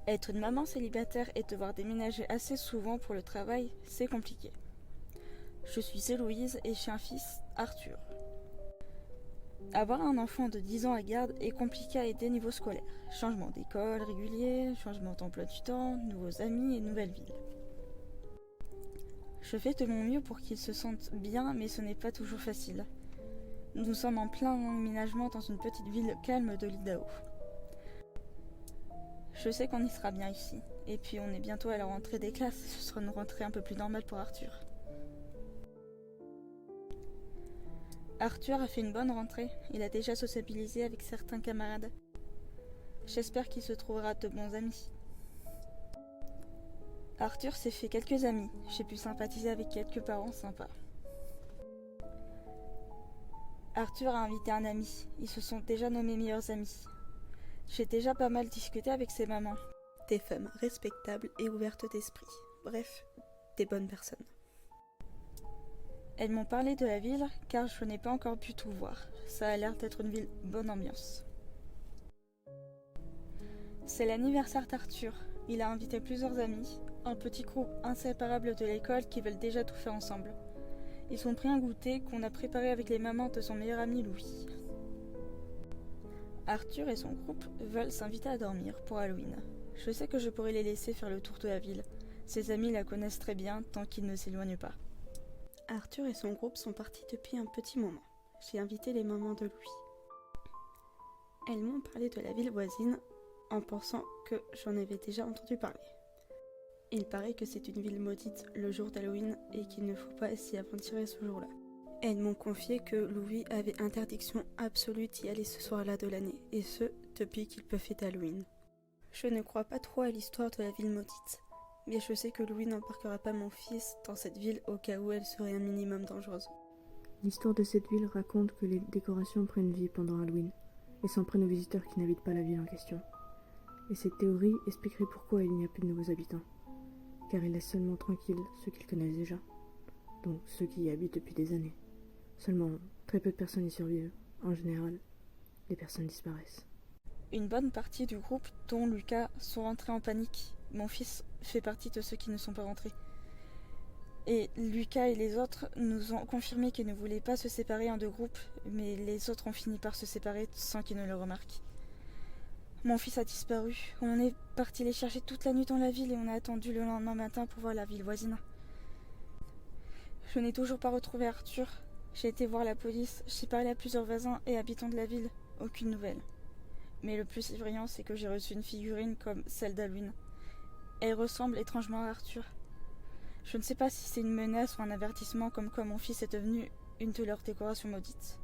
Être une maman célibataire et devoir déménager assez souvent pour le travail, c'est compliqué. Je suis Héloïse et j'ai un fils, Arthur. Avoir un enfant de 10 ans à garde est compliqué à aider niveau scolaire. Changement d'école régulier, changement d'emploi du temps, nouveaux amis et nouvelle ville. Je fais de mon mieux pour qu'il se sente bien, mais ce n'est pas toujours facile. Nous sommes en plein emménagement dans une petite ville calme de l'Idaho. Je sais qu'on y sera bien ici. Et puis on est bientôt à la rentrée des classes, ce sera une rentrée un peu plus normale pour Arthur. Arthur a fait une bonne rentrée, il a déjà sociabilisé avec certains camarades. J'espère qu'il se trouvera de bons amis. Arthur s'est fait quelques amis, j'ai pu sympathiser avec quelques parents sympas. Arthur a invité un ami, ils se sont déjà nommés meilleurs amis. J'ai déjà pas mal discuté avec ses mamans. Des femmes respectables et ouvertes d'esprit. Bref, des bonnes personnes. Elles m'ont parlé de la ville car je n'ai pas encore pu tout voir. Ça a l'air d'être une ville bonne ambiance. C'est l'anniversaire d'Arthur. Il a invité plusieurs amis, un petit groupe inséparable de l'école qui veulent déjà tout faire ensemble. Ils ont pris un goûter qu'on a préparé avec les mamans de son meilleur ami Louis. Arthur et son groupe veulent s'inviter à dormir pour Halloween. Je sais que je pourrais les laisser faire le tour de la ville. Ses amis la connaissent très bien tant qu'ils ne s'éloignent pas. Arthur et son groupe sont partis depuis un petit moment. J'ai invité les mamans de Louis. Elles m'ont parlé de la ville voisine en pensant que j'en avais déjà entendu parler. Il paraît que c'est une ville maudite le jour d'Halloween et qu'il ne faut pas s'y aventurer ce jour-là. Elles m'ont confié que Louis avait interdiction absolue d'y aller ce soir-là de l'année, et ce, depuis qu'il peut fêter Halloween. Je ne crois pas trop à l'histoire de la ville maudite, mais je sais que Louis n'embarquera pas mon fils dans cette ville au cas où elle serait un minimum dangereuse. L'histoire de cette ville raconte que les décorations prennent vie pendant Halloween, et s'en prennent aux visiteurs qui n'habitent pas la ville en question. Et cette théorie expliquerait pourquoi il n'y a plus de nouveaux habitants, car il laisse seulement tranquilles ceux qu'ils connaissent déjà, donc ceux qui y habitent depuis des années. Seulement, très peu de personnes y survivent. En général, les personnes disparaissent. Une bonne partie du groupe, dont Lucas, sont rentrés en panique. Mon fils fait partie de ceux qui ne sont pas rentrés. Et Lucas et les autres nous ont confirmé qu'ils ne voulaient pas se séparer en deux groupes, mais les autres ont fini par se séparer sans qu'ils ne le remarquent. Mon fils a disparu. On est parti les chercher toute la nuit dans la ville et on a attendu le lendemain matin pour voir la ville voisine. Je n'ai toujours pas retrouvé Arthur. J'ai été voir la police, j'ai parlé à plusieurs voisins et habitants de la ville. Aucune nouvelle. Mais le plus effrayant, c'est que j'ai reçu une figurine comme celle d'Halloween. Elle ressemble étrangement à Arthur. Je ne sais pas si c'est une menace ou un avertissement comme quoi mon fils est devenu une de leurs décorations maudites.